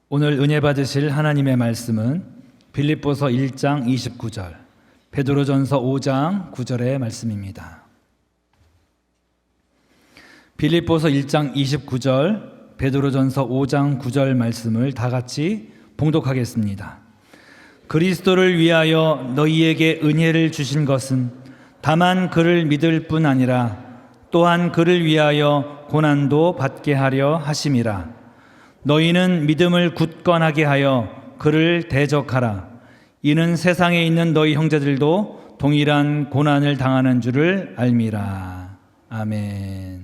오늘 은혜 받으실 하나님의 말씀은 빌립보서 1장 29절, 베드로전서 5장 9절의 말씀입니다. 빌립보서 1장 29절, 베드로전서 5장 9절 말씀을 다 같이 봉독하겠습니다. 그리스도를 위하여 너희에게 은혜를 주신 것은 다만 그를 믿을 뿐 아니라 또한 그를 위하여 고난도 받게 하려 하심이라. 너희는 믿음을 굳건하게 하여 그를 대적하라. 이는 세상에 있는 너희 형제들도 동일한 고난을 당하는 줄을 알미라. 아멘.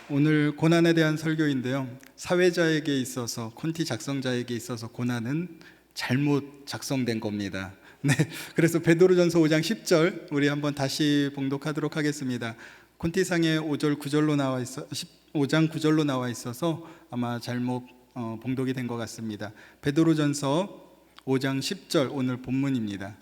오늘 고난에 대한 설교인데요. 사회자에게 있어서, 콘티 작성자에게 있어서 고난은 잘못 작성된 겁니다. 네, 그래서 베드로전서 5장 10절 우리 한번 다시 봉독하도록 하겠습니다. 콘티상에 5장 9절로 나와 있어서 아마 잘못 봉독이 된 것 같습니다. 베드로전서 5장 10절 오늘 본문입니다.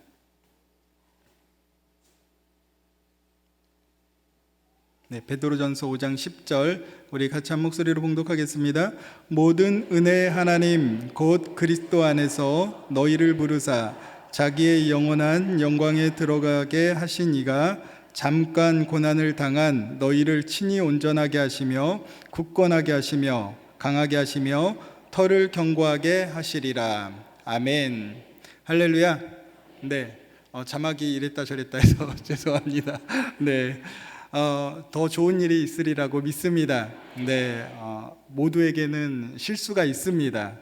네, 베드로전서 5장 10절 우리 같이 한 목소리로 봉독하겠습니다. 모든 은혜의 하나님 곧 그리스도 안에서 너희를 부르사 자기의 영원한 영광에 들어가게 하신 이가 잠깐 고난을 당한 너희를 친히 온전하게 하시며 굳건하게 하시며 강하게 하시며 터를 견고하게 하시리라. 아멘. 할렐루야. 네, 자막이 이랬다 저랬다 해서 죄송합니다. 네, 더 좋은 일이 있으리라고 믿습니다. 네, 모두에게는 실수가 있습니다.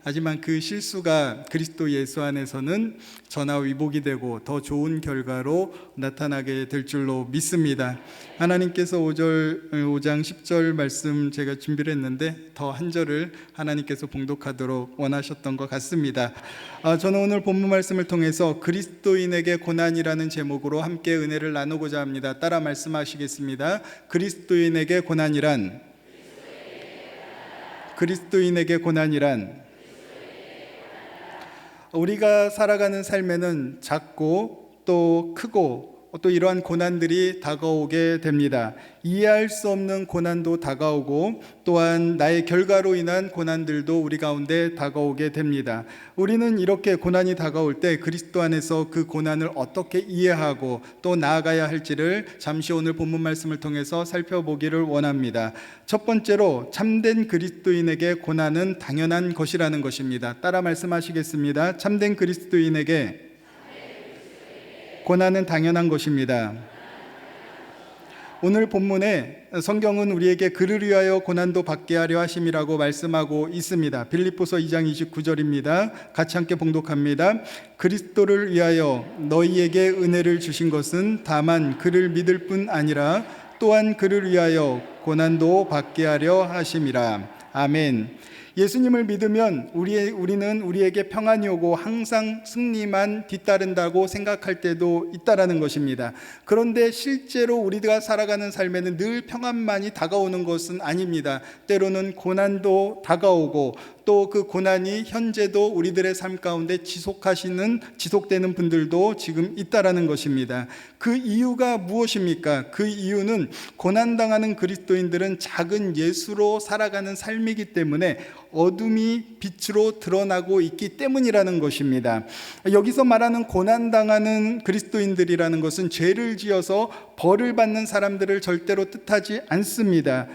하지만 그 실수가 그리스도 예수 안에서는 전화위복이 되고 더 좋은 결과로 나타나게 될 줄로 믿습니다. 하나님께서 5장 10절 말씀 제가 준비를 했는데 더 한 절을 하나님께서 봉독하도록 원하셨던 것 같습니다. 저는 오늘 본문 말씀을 통해서 그리스도인에게 고난이라는 제목으로 함께 은혜를 나누고자 합니다. 따라 말씀하시겠습니다. 그리스도인에게 고난이란 우리가 살아가는 삶에는 작고 또 크고 또 이러한 고난들이 다가오게 됩니다. 이해할 수 없는 고난도 다가오고 또한 나의 결과로 인한 고난들도 우리 가운데 다가오게 됩니다. 우리는 이렇게 고난이 다가올 때 그리스도 안에서 그 고난을 어떻게 이해하고 또 나아가야 할지를 잠시 오늘 본문 말씀을 통해서 살펴보기를 원합니다. 첫 번째로 참된 그리스도인에게 고난은 당연한 것이라는 것입니다. 따라 말씀하시겠습니다. 참된 그리스도인에게 고난은 당연한 것입니다. 오늘 본문에 성경은 우리에게 그를 위하여 고난도 받게 하려 하심이라고 말씀하고 있습니다. 빌립보서 2장 29절입니다. 같이 함께 봉독합니다. 그리스도를 위하여 너희에게 은혜를 주신 것은 다만 그를 믿을 뿐 아니라 또한 그를 위하여 고난도 받게 하려 하심이라. 아멘. 예수님을 믿으면 우리는 우리에게 평안이 오고 항상 승리만 뒤따른다고 생각할 때도 있다라는 것입니다. 그런데 실제로 우리가 살아가는 삶에는 늘 평안만이 다가오는 것은 아닙니다. 때로는 고난도 다가오고 또 그 고난이 현재도 우리들의 삶 가운데 지속되는 분들도 지금 있다라는 것입니다. 그 이유가 무엇입니까? 그 이유는 고난당하는 그리스도인들은 작은 예수로 살아가는 삶이기 때문에 어둠이 빛으로 드러나고 있기 때문이라는 것입니다. 여기서 말하는 고난당하는 그리스도인들이라는 것은 죄를 지어서 벌을 받는 사람들을 절대로 뜻하지 않습니다.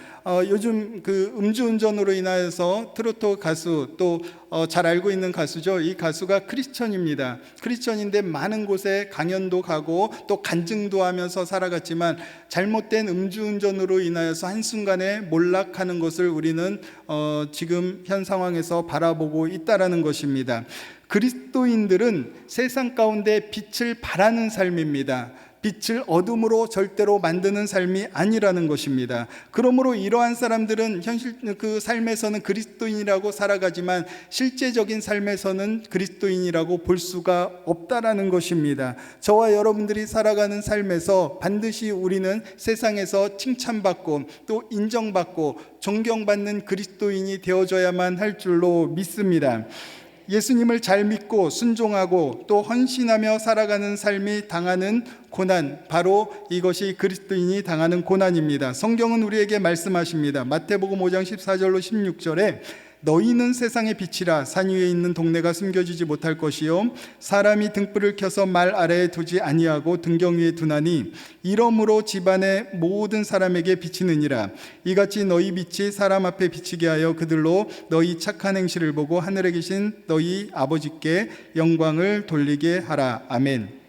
요즘 그 음주운전으로 인하여서 트로트 가수 또 잘 알고 있는 가수죠. 이 가수가 크리스천입니다. 크리스천인데 많은 곳에 강연도 가고 또 간증도 하면서 살아갔지만 잘못된 음주운전으로 인하여서 한순간에 몰락하는 것을 우리는 지금 현 상황에서 바라보고 있다라는 것입니다. 그리스도인들은 세상 가운데 빛을 발하는 삶입니다. 빛을 어둠으로 절대로 만드는 삶이 아니라는 것입니다. 그러므로 이러한 사람들은 현실 그 삶에서는 그리스도인이라고 살아가지만 실제적인 삶에서는 그리스도인이라고 볼 수가 없다라는 것입니다. 저와 여러분들이 살아가는 삶에서 반드시 우리는 세상에서 칭찬받고 또 인정받고 존경받는 그리스도인이 되어져야만 할 줄로 믿습니다. 예수님을 잘 믿고 순종하고 또 헌신하며 살아가는 삶이 당하는 고난, 바로 이것이 그리스도인이 당하는 고난입니다. 성경은 우리에게 말씀하십니다. 마태복음 5장 14절로 16절에 너희는 세상의 빛이라. 산 위에 있는 동네가 숨겨지지 못할 것이요 사람이 등불을 켜서 말 아래에 두지 아니하고 등경 위에 두나니 이러므로 집안의 모든 사람에게 비치느니라. 이같이 너희 빛이 사람 앞에 비치게 하여 그들로 너희 착한 행실을 보고 하늘에 계신 너희 아버지께 영광을 돌리게 하라. 아멘.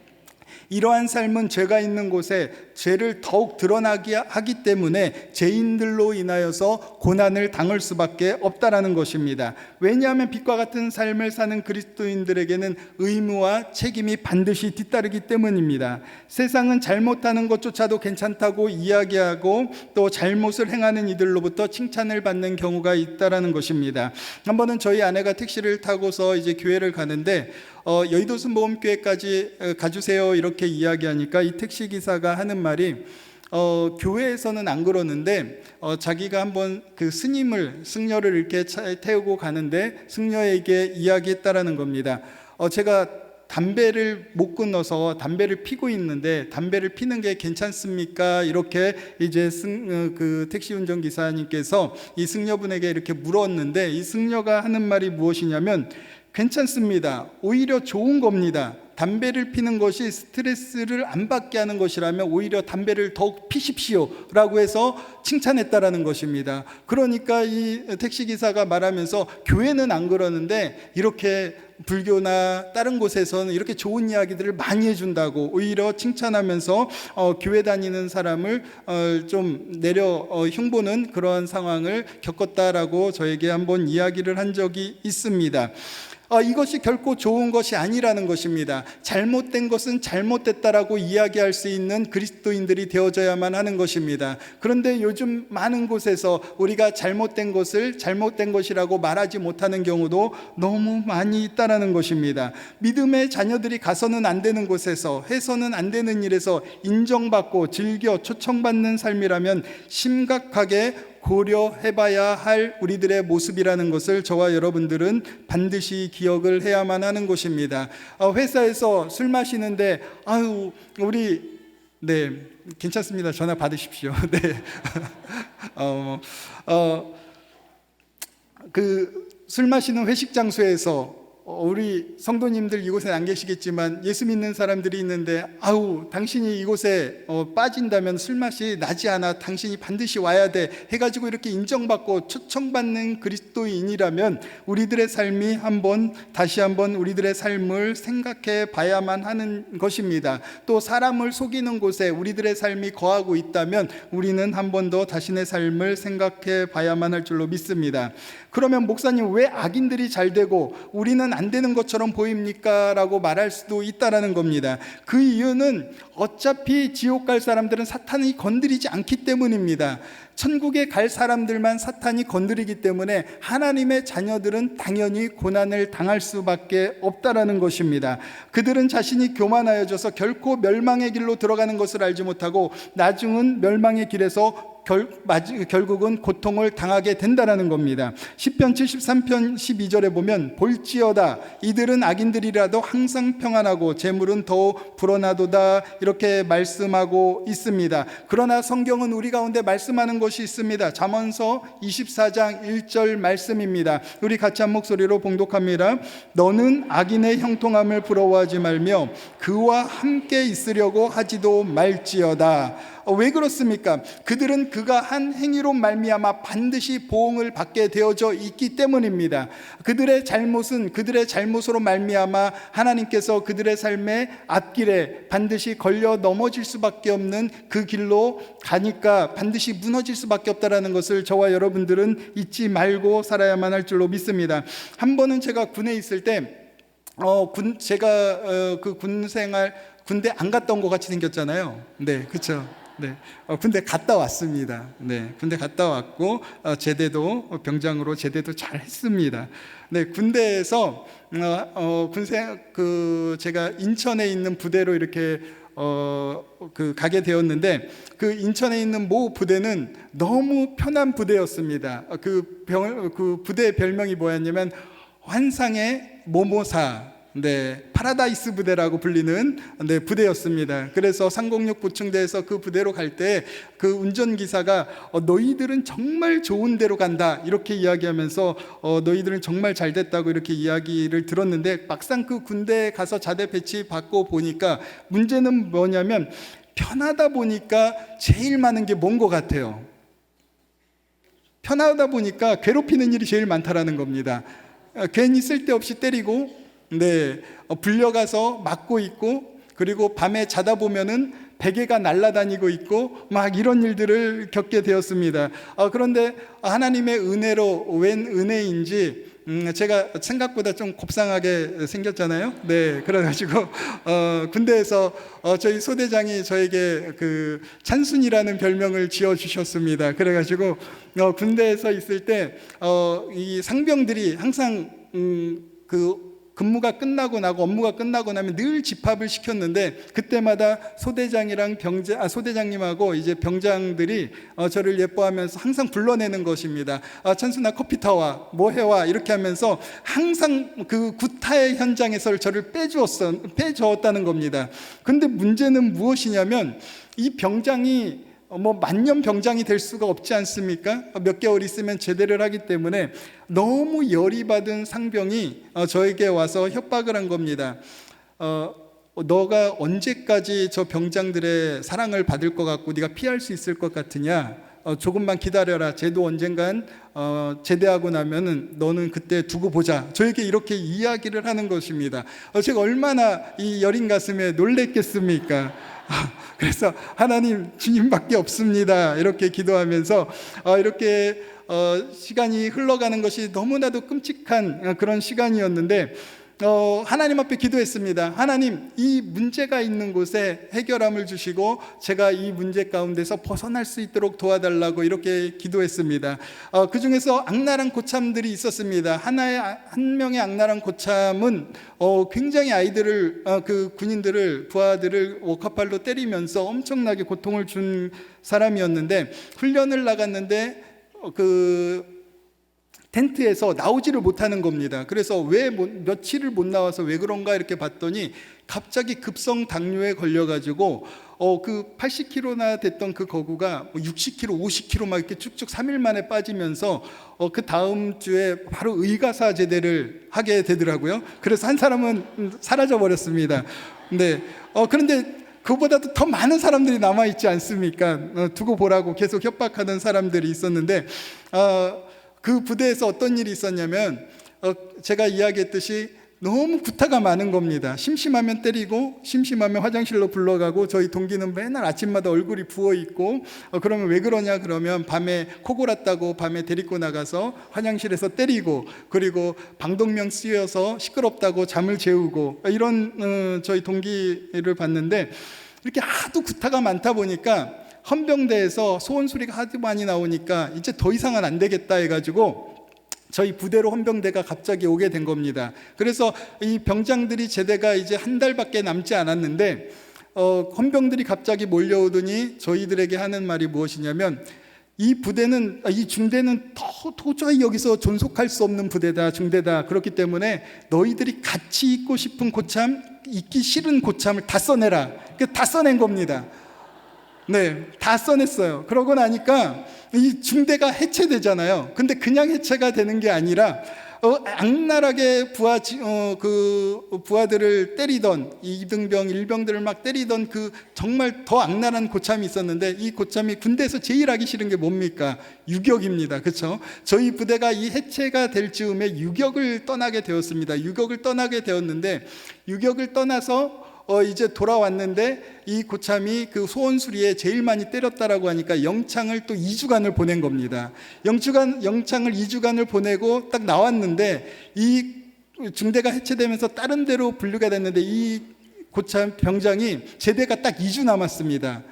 이러한 삶은 죄가 있는 곳에 죄를 더욱 드러나게 하기 때문에 죄인들로 인하여서 고난을 당할 수밖에 없다라는 것입니다. 왜냐하면 빛과 같은 삶을 사는 그리스도인들에게는 의무와 책임이 반드시 뒤따르기 때문입니다. 세상은 잘못하는 것조차도 괜찮다고 이야기하고 또 잘못을 행하는 이들로부터 칭찬을 받는 경우가 있다라는 것입니다. 한 번은 저희 아내가 택시를 타고서 이제 교회를 가는데 여의도 순복음교회까지 가주세요 이렇게 이야기하니까 이 택시기사가 하는 말이 교회에서는 안 그러는데 자기가 한번 그 승려를 이렇게 차에 태우고 가는데 승려에게 이야기했다라는 겁니다. 제가 담배를 못 끊어서 담배를 피고 있는데 담배를 피는 게 괜찮습니까? 이렇게 이제 그 택시 운전기사님께서 이 승려분에게 이렇게 물었는데 이 승려가 하는 말이 무엇이냐면 괜찮습니다. 오히려 좋은 겁니다. 담배를 피는 것이 스트레스를 안 받게 하는 것이라면 오히려 담배를 더욱 피십시오 라고 해서 칭찬했다라는 것입니다. 그러니까 이 택시기사가 말하면서 교회는 안 그러는데 이렇게 불교나 다른 곳에서는 이렇게 좋은 이야기들을 많이 해준다고 오히려 칭찬하면서 교회 다니는 사람을 좀 내려 흉보는 그러한 상황을 겪었다라고 저에게 한번 이야기를 한 적이 있습니다. 이것이 결코 좋은 것이 아니라는 것입니다. 잘못된 것은 잘못됐다라고 이야기할 수 있는 그리스도인들이 되어져야만 하는 것입니다. 그런데 요즘 많은 곳에서 우리가 잘못된 것을 잘못된 것이라고 말하지 못하는 경우도 너무 많이 있다라는 것입니다. 믿음의 자녀들이 가서는 안 되는 곳에서 해서는 안 되는 일에서 인정받고 즐겨 초청받는 삶이라면 심각하게 고려해봐야 할 우리들의 모습이라는 것을 저와 여러분들은 반드시 기억을 해야만 하는 것입니다. 회사에서 술 마시는데 우리 괜찮습니다. 전화 받으십시오. 네. 그 술 마시는 회식 장소에서 우리 성도님들 이곳에 안 계시겠지만 예수 믿는 사람들이 있는데 당신이 이곳에 빠진다면 술맛이 나지 않아 당신이 반드시 와야 돼 해가지고 이렇게 인정받고 초청받는 그리스도인이라면 우리들의 삶이 다시 한번 우리들의 삶을 생각해 봐야만 하는 것입니다. 또 사람을 속이는 곳에 우리들의 삶이 거하고 있다면 우리는 한 번 더 자신의 삶을 생각해 봐야만 할 줄로 믿습니다. 그러면 목사님 왜 악인들이 잘 되고 우리는 안 되는 것처럼 보입니까? 라고 말할 수도 있다라는 겁니다. 그 이유는 어차피 지옥 갈 사람들은 사탄이 건드리지 않기 때문입니다. 천국에 갈 사람들만 사탄이 건드리기 때문에 하나님의 자녀들은 당연히 고난을 당할 수밖에 없다라는 것입니다. 그들은 자신이 교만하여져서 결코 멸망의 길로 들어가는 것을 알지 못하고 나중은 멸망의 길에서 결국은 고통을 당하게 된다라는 겁니다. 시편 73편 12절에 보면 볼지어다 이들은 악인들이라도 항상 평안하고 재물은 더욱 불어나도다 이렇게 말씀하고 있습니다. 그러나 성경은 우리 가운데 말씀하는 것이 있습니다. 잠언서 24장 1절 말씀입니다. 우리 같이 한 목소리로 봉독합니다. 너는 악인의 형통함을 부러워하지 말며 그와 함께 있으려고 하지도 말지어다. 왜 그렇습니까? 그들은 그가 한 행위로 말미암아 반드시 보응을 받게 되어져 있기 때문입니다. 그들의 잘못은 그들의 잘못으로 말미암아 하나님께서 그들의 삶의 앞길에 반드시 걸려 넘어질 수밖에 없는 그 길로 가니까 반드시 무너질 수밖에 없다는 것을 저와 여러분들은 잊지 말고 살아야만 할 줄로 믿습니다. 한 번은 제가 군에 있을 때 제가 그 군생활 군대 안 갔다 온 것 같이 생겼잖아요. 네, 그렇죠. 네, 군대 갔다 왔습니다. 네, 군대 갔다 왔고 제대도 병장으로 제대도 잘 했습니다. 네, 군대에서 제가 인천에 있는 부대로 이렇게 가게 되었는데 그 인천에 있는 모 부대는 너무 편한 부대였습니다. 그 부대의 별명이 뭐였냐면 환상의 모모사 네, 파라다이스 부대라고 불리는 네, 부대였습니다. 그래서 상공역 보충대에서 그 부대로 갈 때 그 운전기사가 너희들은 정말 좋은 데로 간다 이렇게 이야기하면서 너희들은 정말 잘 됐다고 이렇게 이야기를 들었는데, 막상 그 군대에 가서 자대 배치 받고 보니까 문제는 뭐냐면 편하다 보니까 제일 많은 게 뭔 것 같아요? 편하다 보니까 괴롭히는 일이 제일 많다라는 겁니다. 괜히 쓸데없이 때리고, 네, 불려가서 맞고 있고, 그리고 밤에 자다 보면은 베개가 날아다니고 있고 막 이런 일들을 겪게 되었습니다. 그런데 하나님의 은혜로 웬 은혜인지 제가 생각보다 좀 곱상하게 생겼잖아요. 네, 그래가지고 군대에서 저희 소대장이 저에게 그 찬순이라는 별명을 지어 주셨습니다. 그래가지고 군대에서 있을 때 이 상병들이 항상 그 근무가 끝나고 나고 업무가 끝나고 나면 늘 집합을 시켰는데, 그때마다 소대장이랑 소대장님하고 이제 병장들이 저를 예뻐하면서 항상 불러내는 것입니다. 찬순아 커피 타와, 뭐 해와, 이렇게 하면서 항상 그 구타의 현장에서 저를 빼주었다는 겁니다. 근데 문제는 무엇이냐면 이 병장이 뭐 만년 병장이 될 수가 없지 않습니까? 몇 개월 있으면 제대를 하기 때문에 너무 열이 받은 상병이 저에게 와서 협박을 한 겁니다. 너가 언제까지 저 병장들의 사랑을 받을 것 같고 네가 피할 수 있을 것 같으냐? 조금만 기다려라. 쟤도 언젠간 제대하고 나면은 너는 그때 두고 보자. 저에게 이렇게 이야기를 하는 것입니다. 제가 얼마나 이 여린 가슴에 놀랬겠습니까? 그래서 하나님, 주님밖에 없습니다 이렇게 기도하면서 이렇게 시간이 흘러가는 것이 너무나도 끔찍한 그런 시간이었는데, 하나님 앞에 기도했습니다. 하나님, 이 문제가 있는 곳에 해결함을 주시고 제가 이 문제 가운데서 벗어날 수 있도록 도와달라고 이렇게 기도했습니다. 그 중에서 악랄한 고참들이 있었습니다. 한 명의 악랄한 고참은 굉장히 아이들을 그 군인들을, 부하들을 워커팔로 때리면서 엄청나게 고통을 준 사람이었는데, 훈련을 나갔는데 그 텐트에서 나오지를 못하는 겁니다. 그래서 며칠을 못 나와서 왜 그런가 이렇게 봤더니 갑자기 급성 당뇨에 걸려가지고 그 80kg나 됐던 그 거구가 60kg, 50kg 막 이렇게 쭉쭉 3일 만에 빠지면서 그 다음 주에 바로 의가사 제대를 하게 되더라고요. 그래서 한 사람은 사라져 버렸습니다. 네. 그런데 그보다도 더 많은 사람들이 남아 있지 않습니까? 두고 보라고 계속 협박하는 사람들이 있었는데, 그 부대에서 어떤 일이 있었냐면 제가 이야기했듯이 너무 구타가 많은 겁니다. 심심하면 때리고, 심심하면 화장실로 불러가고, 저희 동기는 맨날 아침마다 얼굴이 부어있고, 그러면 왜 그러냐 그러면 밤에 코 골았다고 밤에 데리고 나가서 화장실에서 때리고, 그리고 방독면 씌워서 시끄럽다고 잠을 재우고, 이런 저희 동기를 봤는데, 이렇게 하도 구타가 많다 보니까 헌병대에서 소원 소리가 하도 많이 나오니까 이제 더 이상은 안 되겠다 해가지고 저희 부대로 헌병대가 갑자기 오게 된 겁니다. 그래서 이 병장들이 제대가 이제 한 달밖에 남지 않았는데 헌병들이 갑자기 몰려오더니 저희들에게 하는 말이 무엇이냐면, 이 중대는 도저히 여기서 존속할 수 없는 부대다, 중대다. 그렇기 때문에 너희들이 같이 있고 싶은 고참, 있기 싫은 고참을 다 써내라. 다 써낸 겁니다. 네, 다 써냈어요. 그러고 나니까 이 중대가 해체되잖아요. 근데 그냥 해체가 되는 게 아니라 악랄하게 부하들을 때리던, 2등병, 1병들을 막 때리던 그 정말 더 악랄한 고참이 있었는데, 이 고참이 군대에서 제일 하기 싫은 게 뭡니까? 유격입니다. 그렇죠? 저희 부대가 이 해체가 될 즈음에 유격을 떠나게 되었습니다. 유격을 떠나게 되었는데, 유격을 떠나서 이제 돌아왔는데 이 고참이 그 소원수리에 제일 많이 때렸다라고 하니까 영창을 또 2주간을 보낸 겁니다. 영창을 2주간을 보내고 딱 나왔는데, 이 중대가 해체되면서 다른 데로 분류가 됐는데 이 고참 병장이 제대가 딱 2주 남았습니다.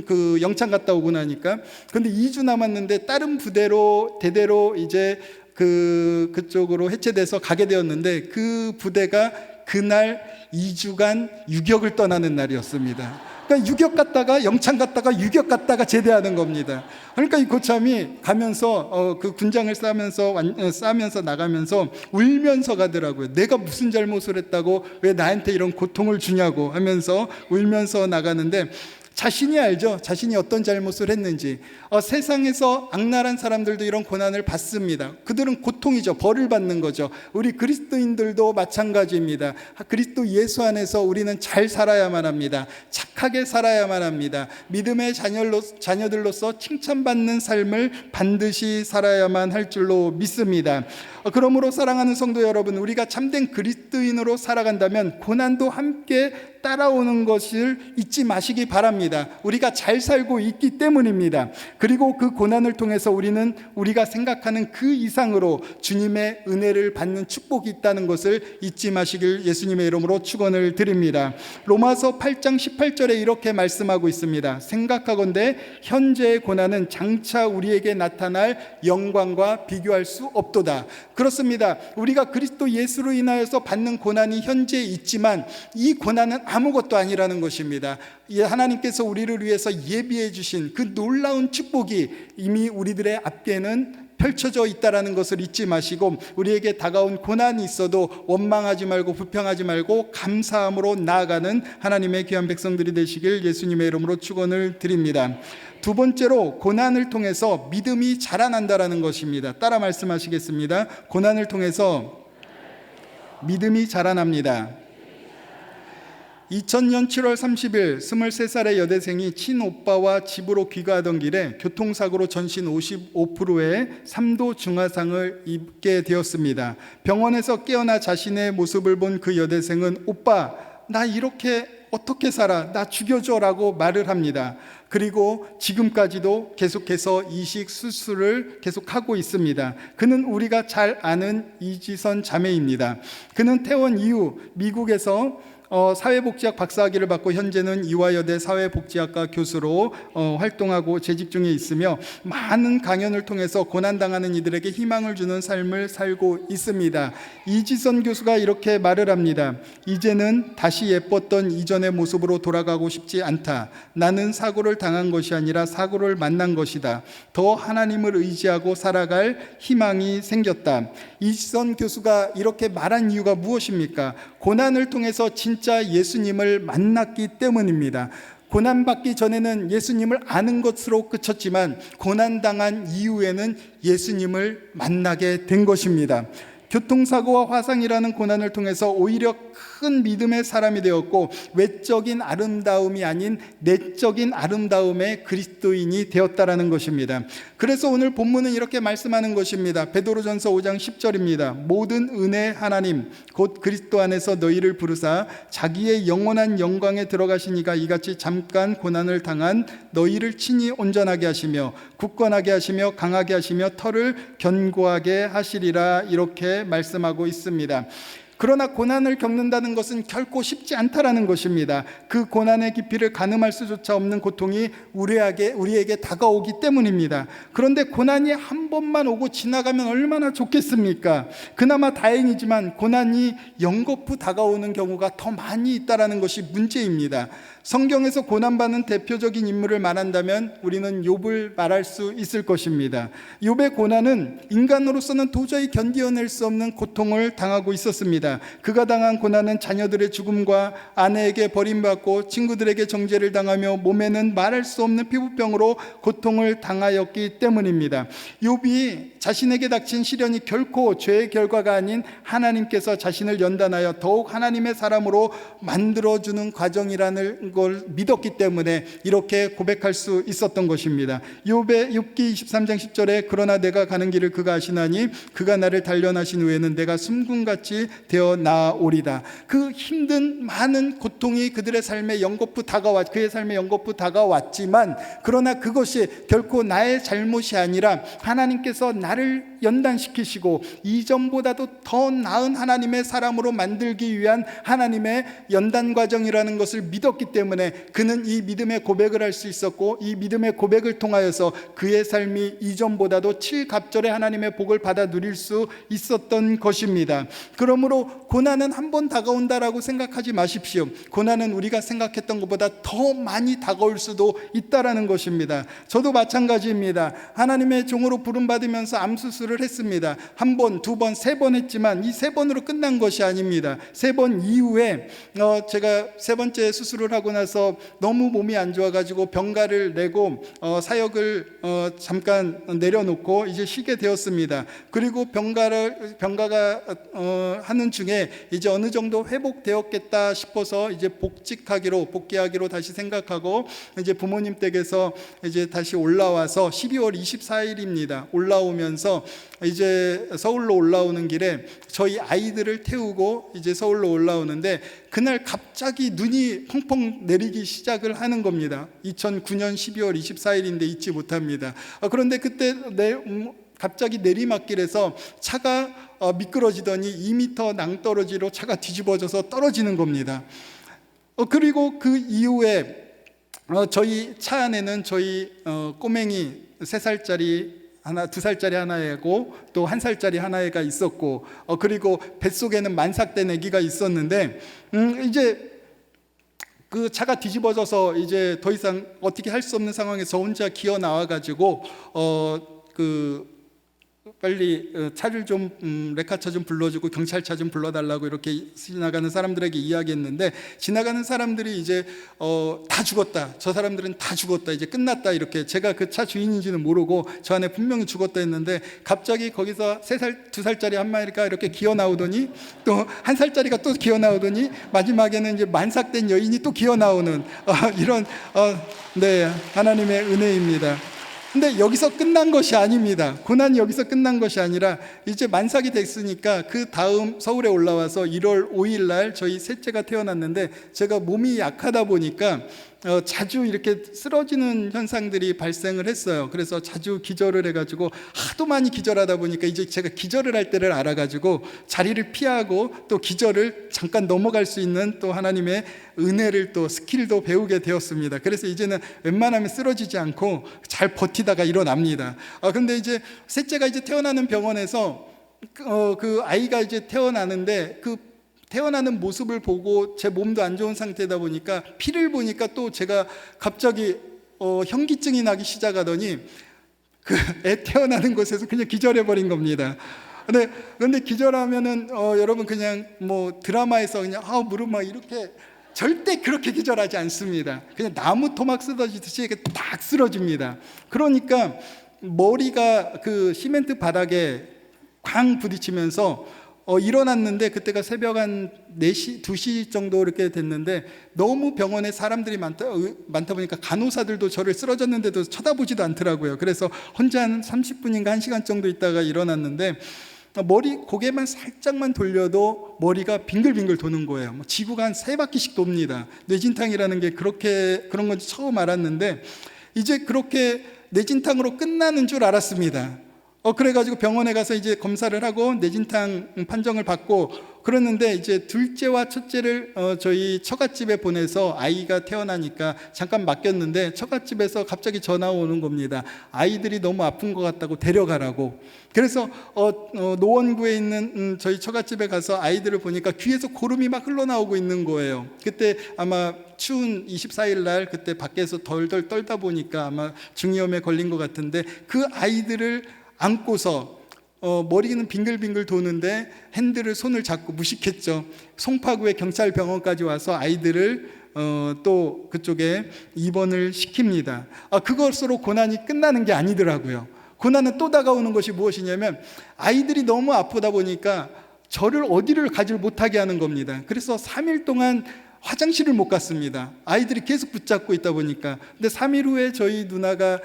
그 영창 갔다 오고 나니까. 근데 2주 남았는데 다른 부대로 대대로 이제 그쪽으로 해체돼서 가게 되었는데, 그 부대가 그날 2주간 유격을 떠나는 날이었습니다. 그러니까 유격 갔다가 영창 갔다가 유격 갔다가 제대하는 겁니다. 그러니까 이 고참이 가면서 그 군장을 싸면서 나가면서 울면서 가더라고요. 내가 무슨 잘못을 했다고 왜 나한테 이런 고통을 주냐고 하면서 울면서 나가는데, 자신이 알죠. 자신이 어떤 잘못을 했는지. 세상에서 악랄한 사람들도 이런 고난을 받습니다. 그들은 고통이죠. 벌을 받는 거죠. 우리 그리스도인들도 마찬가지입니다. 그리스도 예수 안에서 우리는 잘 살아야만 합니다. 착하게 살아야만 합니다. 믿음의 자녀들로서 칭찬받는 삶을 반드시 살아야만 할 줄로 믿습니다. 그러므로 사랑하는 성도 여러분, 우리가 참된 그리스도인으로 살아간다면 고난도 함께 따라오는 것을 잊지 마시기 바랍니다. 우리가 잘 살고 있기 때문입니다. 그리고 그 고난을 통해서 우리는 우리가 생각하는 그 이상으로 주님의 은혜를 받는 축복이 있다는 것을 잊지 마시길 예수님의 이름으로 축원을 드립니다. 로마서 8장 18절에 이렇게 말씀하고 있습니다. 생각하건대 현재의 고난은 장차 우리에게 나타날 영광과 비교할 수 없도다. 그렇습니다. 우리가 그리스도 예수로 인하여서 받는 고난이 현재 있지만 이 고난은 아무것도 아니라는 것입니다. 하나님께서 우리를 위해서 예비해 주신 그 놀라운 축복이 이미 우리들의 앞에는 펼쳐져 있다는 것을 잊지 마시고, 우리에게 다가온 고난이 있어도 원망하지 말고 불평하지 말고 감사함으로 나아가는 하나님의 귀한 백성들이 되시길 예수님의 이름으로 축원을 드립니다. 두 번째로, 고난을 통해서 믿음이 자라난다는 것입니다. 따라 말씀하시겠습니다. 고난을 통해서 믿음이 자라납니다. 2000년 7월 30일 23살의 여대생이 친오빠와 집으로 귀가하던 길에 교통사고로 전신 55%의 3도 중화상을 입게 되었습니다. 병원에서 깨어나 자신의 모습을 본 그 여대생은 오빠, 나 이렇게 어떻게 살아? 나 죽여줘 라고 말을 합니다. 그리고 지금까지도 계속해서 이식 수술을 계속하고 있습니다. 그는 우리가 잘 아는 이지선 자매입니다. 그는 퇴원 이후 미국에서 사회복지학 박사학위를 받고 현재는 이화여대 사회복지학과 교수로 활동하고 재직 중에 있으며, 많은 강연을 통해서 고난당하는 이들에게 희망을 주는 삶을 살고 있습니다. 이지선 교수가 이렇게 말을 합니다. 이제는 다시 예뻤던 이전의 모습으로 돌아가고 싶지 않다. 나는 사고를 당한 것이 아니라 사고를 만난 것이다. 더 하나님을 의지하고 살아갈 희망이 생겼다. 이지선 교수가 이렇게 말한 이유가 무엇입니까? 고난을 통해서 진짜 예수님을 만났기 때문입니다. 고난받기 전에는 예수님을 아는 것으로 그쳤지만 고난당한 이후에는 예수님을 만나게 된 것입니다. 교통사고와 화상이라는 고난을 통해서 오히려 큰 믿음의 사람이 되었고, 외적인 아름다움이 아닌 내적인 아름다움의 그리스도인이 되었다라는 것입니다. 그래서 오늘 본문은 이렇게 말씀하는 것입니다. 베드로전서 5장 10절입니다. 모든 은혜 하나님 곧 그리스도 안에서 너희를 부르사 자기의 영원한 영광에 들어가신 이가 이같이 잠깐 고난을 당한 너희를 친히 온전하게 하시며 굳건하게 하시며 강하게 하시며 터를 견고하게 하시리라, 이렇게 말씀하고 있습니다. 그러나 고난을 겪는다는 것은 결코 쉽지 않다라는 것입니다. 그 고난의 깊이를 가늠할 수조차 없는 고통이 우리에게 다가오기 때문입니다. 그런데 고난이 한 번만 오고 지나가면 얼마나 좋겠습니까? 그나마 다행이지만 고난이 연거푸 다가오는 경우가 더 많이 있다라는 것이 문제입니다. 성경에서 고난받는 대표적인 인물을 말한다면 우리는 욥을 말할 수 있을 것입니다. 욥의 고난은 인간으로서는 도저히 견디어낼 수 없는 고통을 당하고 있었습니다. 그가 당한 고난은 자녀들의 죽음과 아내에게 버림받고 친구들에게 정죄를 당하며 몸에는 말할 수 없는 피부병으로 고통을 당하였기 때문입니다. 욥이 자신에게 닥친 시련이 결코 죄의 결과가 아닌 하나님께서 자신을 연단하여 더욱 하나님의 사람으로 만들어주는 과정이라는 걸 믿었기 때문에 이렇게 고백할 수 있었던 것입니다. 욥기 23장 10절에 그러나 내가 가는 길을 그가 아시나니 그가 나를 단련하신 후에는 내가 숨군같이 되어 나오리다. 그 힘든 많은 고통이 그의 삶에 연거푸 다가왔지만, 그러나 그것이 결코 나의 잘못이 아니라 하나님께서 나를 연단시키시고 이전보다도 더 나은 하나님의 사람으로 만들기 위한 하나님의 연단 과정이라는 것을 믿었기 때문에 그는 이 믿음의 고백을 할 수 있었고, 이 믿음의 고백을 통하여서 그의 삶이 이전보다도 7갑절의 하나님의 복을 받아 누릴 수 있었던 것입니다. 그러므로 고난은 한 번 다가온다라고 생각하지 마십시오. 고난은 우리가 생각했던 것보다 더 많이 다가올 수도 있다라는 것입니다. 저도 마찬가지입니다. 하나님의 종으로 부름받으면서 암 수술을 했습니다. 한 번, 두 번, 세 번 했지만 이 세 번으로 끝난 것이 아닙니다. 세 번 이후에 제가 세 번째 수술을 하고 나서 너무 몸이 안 좋아가지고 병가를 내고 사역을 잠깐 내려놓고 이제 쉬게 되었습니다. 그리고 병가가 하는 중에 이제 어느 정도 회복되었겠다 싶어서 이제 복귀하기로 다시 생각하고 이제 부모님 댁에서 이제 다시 올라와서 12월 24일입니다. 올라오면서 이제 서울로 올라오는 길에 저희 아이들을 태우고 이제 서울로 올라오는데 그날 갑자기 눈이 펑펑 내리기 시작을 하는 겁니다. 2009년 12월 24일인데 잊지 못합니다. 그런데 그때 갑자기 내리막길에서 차가 미끄러지더니 2m 낭떠러지로 차가 뒤집어져서 떨어지는 겁니다. 그리고 그 이후에 저희 차 안에는 저희 꼬맹이 3살짜리 하나, 2살짜리 하나애고 또 1살짜리 하나애가 있었고, 그리고 뱃속에는 만삭된 아기가 있었는데 이제 그 차가 뒤집어져서 이제 더 이상 어떻게 할 수 없는 상황에서 혼자 기어 나와가지고 빨리 차를 좀 레카차 좀 불러주고 경찰차 좀 불러달라고 이렇게 지나가는 사람들에게 이야기했는데, 지나가는 사람들이 이제 다 죽었다, 저 사람들은 다 죽었다, 이제 끝났다, 이렇게. 제가 그 차 주인인지는 모르고 저 안에 분명히 죽었다 했는데 갑자기 거기서 3살, 2살짜리 한 마리가 이렇게 기어 나오더니 또 1살짜리가 또 기어 나오더니 마지막에는 이제 만삭된 여인이 또 기어 나오는 이런 하나님의 은혜입니다. 근데 여기서 끝난 것이 아닙니다. 고난이 여기서 끝난 것이 아니라 이제 만삭이 됐으니까 그 다음 서울에 올라와서 1월 5일 날 저희 셋째가 태어났는데, 제가 몸이 약하다 보니까 자주 이렇게 쓰러지는 현상들이 발생을 했어요. 그래서 자주 기절을 해가지고 하도 많이 기절하다 보니까 이제 제가 기절을 할 때를 알아가지고 자리를 피하고 또 기절을 잠깐 넘어갈 수 있는 또 하나님의 은혜를 또 스킬도 배우게 되었습니다. 그래서 이제는 웬만하면 쓰러지지 않고 잘 버티다가 일어납니다. 근데 이제 셋째가 이제 태어나는 병원에서 그 아이가 이제 태어나는데 그 태어나는 모습을 보고 제 몸도 안 좋은 상태다 보니까 피를 보니까 또 제가 갑자기 현기증이 나기 시작하더니 그 애 태어나는 곳에서 그냥 기절해버린 겁니다. 근데 기절하면은 여러분 그냥 뭐 드라마에서 그냥 무릎 막 이렇게, 절대 그렇게 기절하지 않습니다. 그냥 나무 토막 쓰러지듯이 이렇게 딱 쓰러집니다. 그러니까 머리가 그 시멘트 바닥에 쾅 부딪히면서 일어났는데 그때가 새벽 한 4시, 2시 정도 이렇게 됐는데 너무 병원에 사람들이 많다 보니까 간호사들도 저를 쓰러졌는데도 쳐다보지도 않더라고요. 그래서 혼자 한 30분인가 1시간 정도 있다가 일어났는데 고개만 살짝만 돌려도 머리가 빙글빙글 도는 거예요. 지구가 한 3바퀴씩 돕니다. 뇌진탕이라는 게 그런 건지 처음 알았는데 이제 그렇게 뇌진탕으로 끝나는 줄 알았습니다. 그래가지고 병원에 가서 이제 검사를 하고 뇌진탕 판정을 받고 그러는데, 이제 둘째와 첫째를 저희 처갓집에 보내서 아이가 태어나니까 잠깐 맡겼는데 처갓집에서 갑자기 전화 오는 겁니다. 아이들이 너무 아픈 것 같다고 데려가라고. 그래서 노원구에 있는 저희 처갓집에 가서 아이들을 보니까 귀에서 고름이 막 흘러나오고 있는 거예요. 그때 아마 추운 24일 날 그때 밖에서 덜덜 떨다 보니까 아마 중이염에 걸린 것 같은데, 그 아이들을 안고서 머리는 빙글빙글 도는데 핸들을 손을 잡고 무식했죠. 송파구의 경찰병원까지 와서 아이들을 또 그쪽에 입원을 시킵니다. 그것으로 고난이 끝나는 게 아니더라고요. 고난은 또 다가오는 것이 무엇이냐면 아이들이 너무 아프다 보니까 저를 어디를 가지를 못하게 하는 겁니다. 그래서 3일 동안 화장실을 못 갔습니다. 아이들이 계속 붙잡고 있다 보니까. 근데 3일 후에 저희 누나가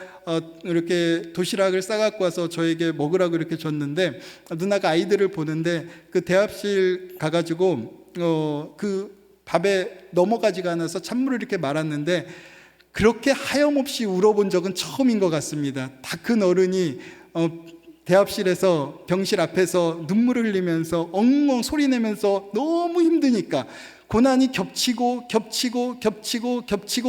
이렇게 도시락을 싸갖고 와서 저에게 먹으라고 이렇게 줬는데, 누나가 아이들을 보는데 그 대합실 가가지고 그 밥에 넘어가지가 않아서 찬물을 이렇게 말았는데 그렇게 하염없이 울어본 적은 처음인 것 같습니다. 다 큰 어른이 대합실에서 병실 앞에서 눈물을 흘리면서 엉엉 소리내면서 너무 힘드니까 고난이 겹치고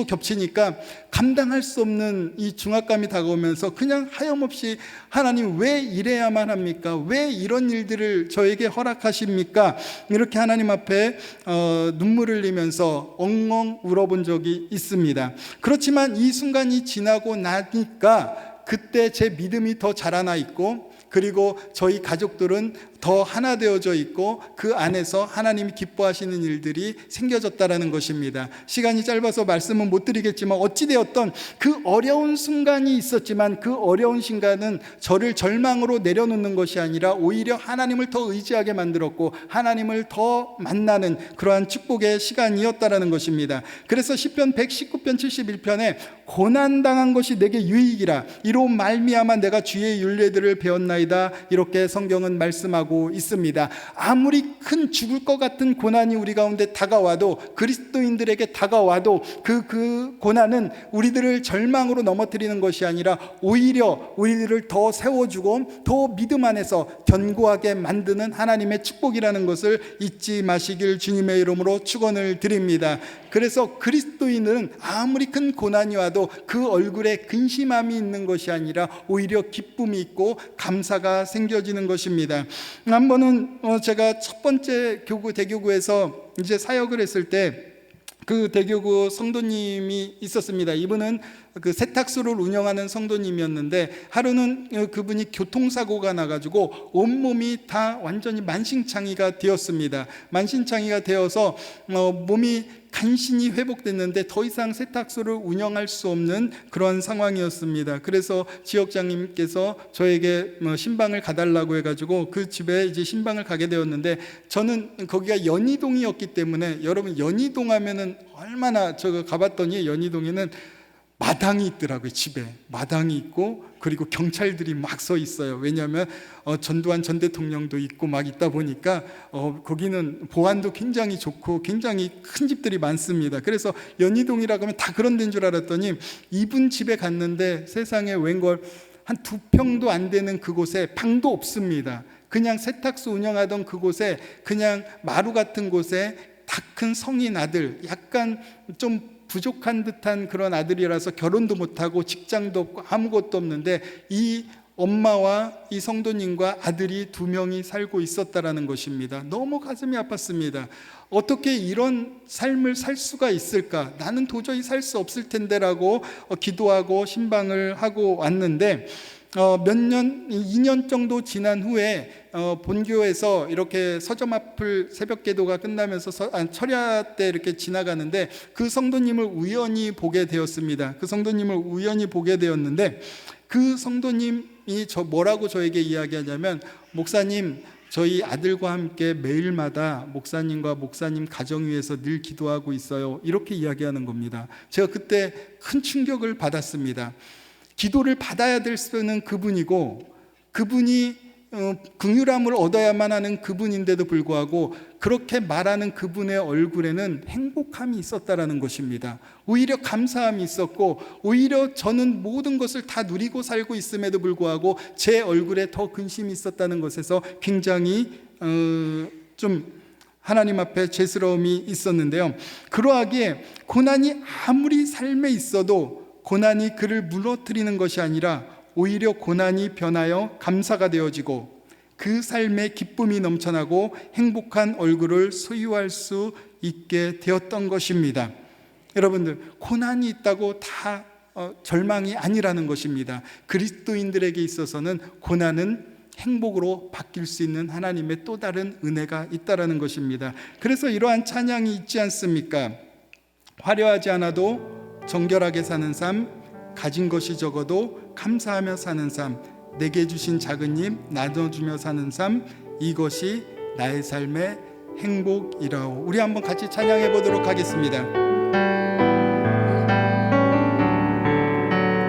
겹치니까 감당할 수 없는 이 중압감이 다가오면서 그냥 하염없이 하나님 왜 이래야만 합니까? 왜 이런 일들을 저에게 허락하십니까? 이렇게 하나님 앞에 눈물을 흘리면서 엉엉 울어본 적이 있습니다. 그렇지만 이 순간이 지나고 나니까 그때 제 믿음이 더 자라나 있고, 그리고 저희 가족들은 더 하나 되어져 있고 그 안에서 하나님이 기뻐하시는 일들이 생겨졌다라는 것입니다. 시간이 짧아서 말씀은 못 드리겠지만 어찌되었던 그 어려운 순간이 있었지만 그 어려운 순간은 저를 절망으로 내려놓는 것이 아니라 오히려 하나님을 더 의지하게 만들었고 하나님을 더 만나는 그러한 축복의 시간이었다라는 것입니다. 그래서 시편 119편 71편에 고난당한 것이 내게 유익이라 이로 말미암아 내가 주의 율례들을 배웠나이다, 이렇게 성경은 말씀하고 있습니다. 아무리 큰 죽을 것 같은 고난이 우리 가운데 다가와도, 그리스도인들에게 다가와도 그 고난은 우리들을 절망으로 넘어뜨리는 것이 아니라 오히려 우리들을 더 세워주고 더 믿음 안에서 견고하게 만드는 하나님의 축복이라는 것을 잊지 마시길 주님의 이름으로 축원을 드립니다. 그래서 그리스도인은 아무리 큰 고난이 와도 그 얼굴에 근심함이 있는 것이 아니라 오히려 기쁨이 있고 감사가 생겨지는 것입니다. 한 번은 제가 첫 번째 대교구에서 이제 사역을 했을 때 그 대교구 성도님이 있었습니다. 이분은 그 세탁소를 운영하는 성도님이었는데 하루는 그분이 교통사고가 나가지고 온몸이 다 완전히 만신창이가 되었습니다. 만신창이가 되어서 몸이 간신히 회복됐는데 더 이상 세탁소를 운영할 수 없는 그런 상황이었습니다. 그래서 지역장님께서 저에게 신방을 가달라고 해가지고 그 집에 이제 신방을 가게 되었는데, 저는 거기가 연희동이었기 때문에, 여러분 연희동 하면은 얼마나, 제가 가봤더니 연희동에는 마당이 있더라고요. 집에 마당이 있고 그리고 경찰들이 막 서 있어요. 왜냐하면 전두환 전 대통령도 있고 막 있다 보니까 거기는 보안도 굉장히 좋고 굉장히 큰 집들이 많습니다. 그래서 연희동이라고 하면 다 그런 데인 줄 알았더니 이분 집에 갔는데 세상에 웬걸 한 2평도 안 되는 그곳에 방도 없습니다. 그냥 세탁소 운영하던 그곳에 그냥 마루 같은 곳에 다 큰 성인 아들, 약간 좀 부족한 듯한 그런 아들이라서 결혼도 못하고 직장도 없고 아무것도 없는데 이 엄마와 이 성도님과 아들이 2명이 살고 있었다라는 것입니다. 너무 가슴이 아팠습니다. 어떻게 이런 삶을 살 수가 있을까? 나는 도저히 살 수 없을 텐데라고 기도하고 신방을 하고 왔는데, 몇 년, 2년 정도 지난 후에 본교에서 이렇게 서점 앞을 새벽 기도가 끝나면서 철야 때 이렇게 지나가는데 그 성도님을 우연히 보게 되었습니다. 그 성도님을 우연히 보게 되었는데 그 성도님이 뭐라고 저에게 이야기하냐면, 목사님, 저희 아들과 함께 매일마다 목사님과 목사님 가정 위해서 늘 기도하고 있어요, 이렇게 이야기하는 겁니다. 제가 그때 큰 충격을 받았습니다. 기도를 받아야 될 수는 그분이고, 그분이 긍휼함을 얻어야만 하는 그분인데도 불구하고 그렇게 말하는 그분의 얼굴에는 행복함이 있었다라는 것입니다. 오히려 감사함이 있었고, 오히려 저는 모든 것을 다 누리고 살고 있음에도 불구하고 제 얼굴에 더 근심이 있었다는 것에서 굉장히 좀 하나님 앞에 죄스러움이 있었는데요. 그러하기에 고난이 아무리 삶에 있어도 고난이 그를 무너뜨리는 것이 아니라 오히려 고난이 변하여 감사가 되어지고 그 삶에 기쁨이 넘쳐나고 행복한 얼굴을 소유할 수 있게 되었던 것입니다. 여러분들, 고난이 있다고 다 절망이 아니라는 것입니다. 그리스도인들에게 있어서는 고난은 행복으로 바뀔 수 있는 하나님의 또 다른 은혜가 있다라는 것입니다. 그래서 이러한 찬양이 있지 않습니까? 화려하지 않아도 정결하게 사는 삶, 가진 것이 적어도 감사하며 사는 삶, 내게 주신 작은 힘 나눠주며 사는 삶, 이것이 나의 삶의 행복이라오. 우리 한번 같이 찬양해 보도록 하겠습니다.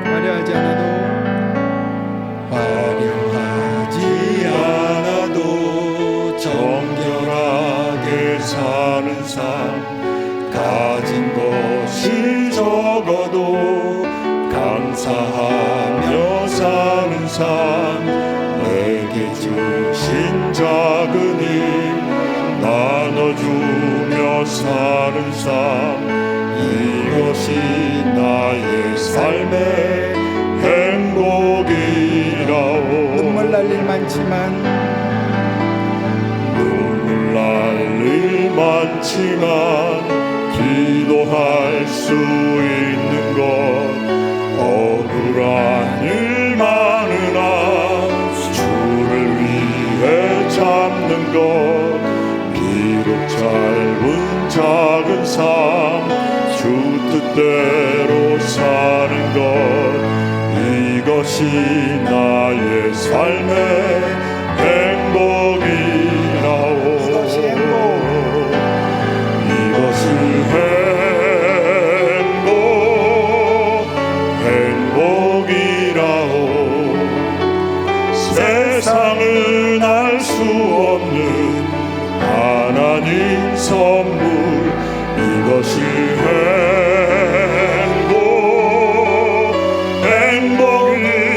화려하지 않아도 정결하게 사는 삶, 가진 것이 적어도 감사하며 사는 삶, 나눠주며 사는 삶, 이것이 나의 삶의 행복이라오. 눈물 날 일 많지만 눈물 날 일 많지만 기도할 수 있는 것, 억울한 일 많으나 주를 위해 잡는 것, 비록 짧은 작은 삶 주 뜻대로 사는 것, 이것이 나의 삶의 행복이라오. 이것이 행복. 이것이 행복이라오. 세상은 알 수 없는 하나님 선물, 이것이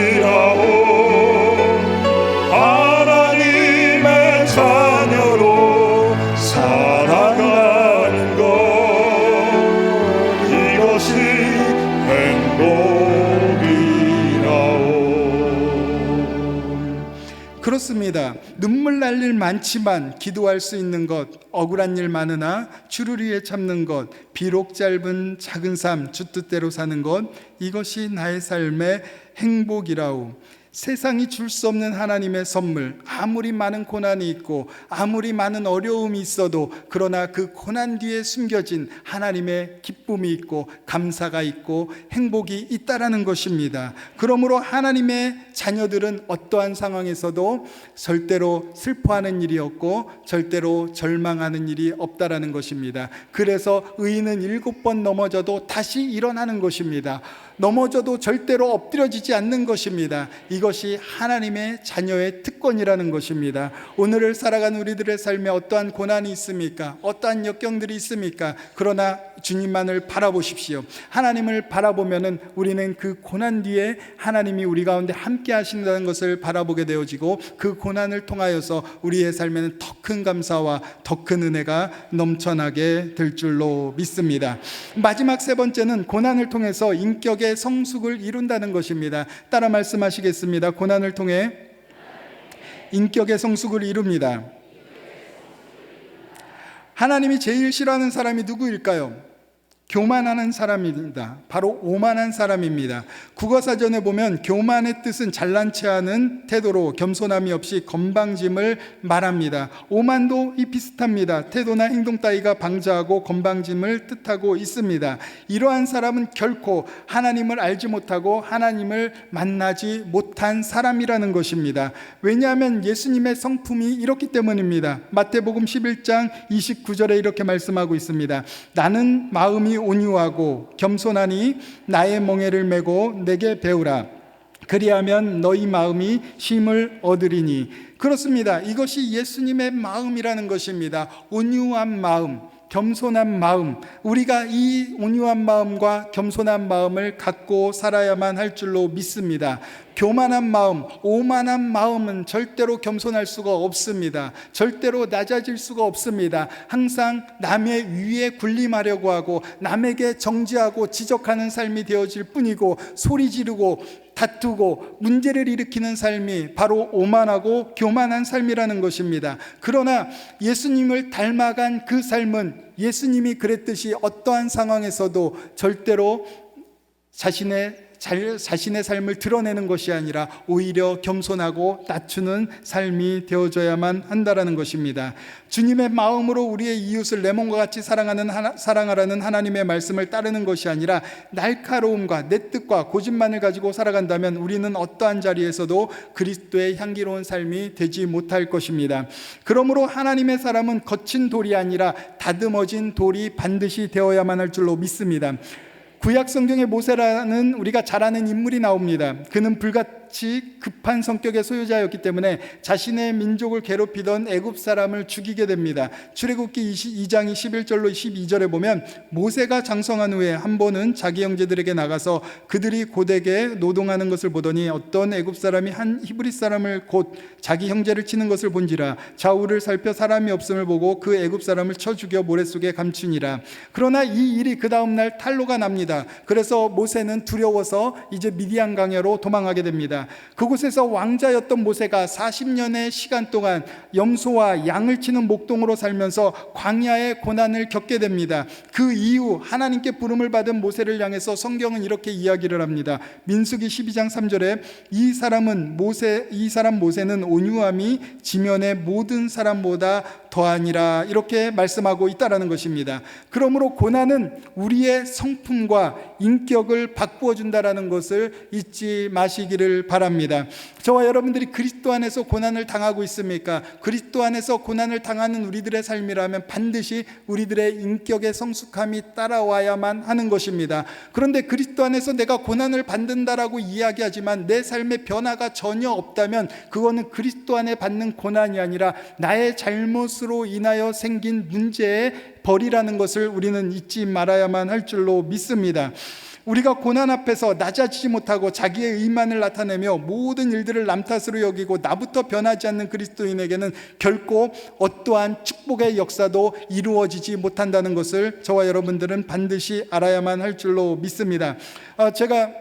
행복이라오. 하나님의 자녀로 살아가는 것, 이것이 행복이라오. 그렇습니다. 눈물 날 일 많지만 기도할 수 있는 것, 억울한 일 많으나 주를 위해 참는 것, 비록 짧은 작은 삶 주 뜻대로 사는 것, 이것이 나의 삶의 행복이라오. 세상이 줄 수 없는 하나님의 선물, 아무리 많은 고난이 있고 아무리 많은 어려움이 있어도, 그러나 그 고난 뒤에 숨겨진 하나님의 기쁨이 있고 감사가 있고 행복이 있다라는 것입니다. 그러므로 하나님의 자녀들은 어떠한 상황에서도 절대로 슬퍼하는 일이 없고 절대로 절망하는 일이 없다라는 것입니다. 그래서 의인은 7번 넘어져도 다시 일어나는 것입니다. 넘어져도 절대로 엎드려지지 않는 것입니다. 이것이 하나님의 자녀의 특권이라는 것입니다. 오늘을 살아가는 우리들의 삶에 어떠한 고난이 있습니까? 어떠한 역경들이 있습니까? 그러나 주님만을 바라보십시오. 하나님을 바라보면은 우리는 그 고난 뒤에 하나님이 우리 가운데 함께 하신다는 것을 바라보게 되어지고, 그 고난을 통하여서 우리의 삶에는 더 큰 감사와 더 큰 은혜가 넘쳐나게 될 줄로 믿습니다. 마지막 세 번째는 고난을 통해서 인격의 성숙을 이룬다는 것입니다. 따라 말씀하시겠습니다. 고난을 통해 인격의 성숙을 이룹니다. 하나님이 제일 싫어하는 사람이 누구일까요? 교만하는 사람입니다. 바로 오만한 사람입니다. 국어사전에 보면 교만의 뜻은 잘난 체하는 태도로 겸손함이 없이 건방짐을 말합니다. 오만도 이 비슷합니다. 태도나 행동 따위가 방자하고 건방짐을 뜻하고 있습니다. 이러한 사람은 결코 하나님을 알지 못하고 하나님을 만나지 못한 사람이라는 것입니다. 왜냐하면 예수님의 성품이 이렇기 때문입니다. 마태복음 11장 29절에 이렇게 말씀하고 있습니다. 나는 마음이 온유하고 겸손하니 나의 멍에를 메고 내게 배우라. 그리하면 너희 마음이 쉼을 얻으리니. 그렇습니다. 이것이 예수님의 마음이라는 것입니다. 온유한 마음, 겸손한 마음. 우리가 이 온유한 마음과 겸손한 마음을 갖고 살아야만 할 줄로 믿습니다. 교만한 마음, 오만한 마음은 절대로 겸손할 수가 없습니다. 절대로 낮아질 수가 없습니다. 항상 남의 위에 군림하려고 하고 남에게 정죄하고 지적하는 삶이 되어질 뿐이고, 소리 지르고 다투고 문제를 일으키는 삶이 바로 오만하고 교만한 삶이라는 것입니다. 그러나 예수님을 닮아간 그 삶은, 예수님이 그랬듯이 어떠한 상황에서도 절대로 자신의 삶을 드러내는 것이 아니라 오히려 겸손하고 낮추는 삶이 되어져야만 한다라는 것입니다. 주님의 마음으로 우리의 이웃을 내 몸과 같이 사랑하라는 하나님의 말씀을 따르는 것이 아니라 날카로움과 내 뜻과 고집만을 가지고 살아간다면 우리는 어떠한 자리에서도 그리스도의 향기로운 삶이 되지 못할 것입니다. 그러므로 하나님의 사람은 거친 돌이 아니라 다듬어진 돌이 반드시 되어야만 할 줄로 믿습니다. 구약 성경에 모세라는 우리가 잘 아는 인물이 나옵니다. 그는 모세같이 급한 성격의 소유자였기 때문에 자신의 민족을 괴롭히던 애굽 사람을 죽이게 됩니다. 출애굽기 2장 11절로 12절에 보면 모세가 장성한 후에 한 번은 자기 형제들에게 나가서 그들이 고되게 노동하는 것을 보더니 어떤 애굽 사람이 한 히브리 사람을 곧 자기 형제를 치는 것을 본지라. 좌우를 살펴 사람이 없음을 보고 그 애굽 사람을 쳐 죽여 모래 속에 감추니라. 그러나 이 일이 그 다음 날 탄로가 납니다. 그래서 모세는 두려워서 이제 미디안 강야로 도망하게 됩니다. 그곳에서 왕자였던 모세가 40년의 시간 동안 염소와 양을 치는 목동으로 살면서 광야의 고난을 겪게 됩니다. 그 이후 하나님께 부름을 받은 모세를 향해서 성경은 이렇게 이야기를 합니다. 민수기 12장 3절에 이 사람 모세는 온유함이 지면의 모든 사람보다 더하니라, 이렇게 말씀하고 있다라는 것입니다. 그러므로 고난은 우리의 성품과 인격을 바꾸어 준다라는 것을 잊지 마시기를 바랍니다. 저와 여러분들이 그리스도 안에서 고난을 당하고 있습니까? 그리스도 안에서 고난을 당하는 우리들의 삶이라면 반드시 우리들의 인격의 성숙함이 따라와야만 하는 것입니다. 그런데 그리스도 안에서 내가 고난을 받는다라고 이야기하지만 내 삶의 변화가 전혀 없다면 그거는 그리스도 안에 받는 고난이 아니라 나의 잘못으로 인하여 생긴 문제의 벌이라는 것을 우리는 잊지 말아야만 할 줄로 믿습니다. 우리가 고난 앞에서 낮아지지 못하고 자기의 의만을 나타내며 모든 일들을 남 탓으로 여기고 나부터 변하지 않는 그리스도인에게는 결코 어떠한 축복의 역사도 이루어지지 못한다는 것을 저와 여러분들은 반드시 알아야만 할 줄로 믿습니다. 제가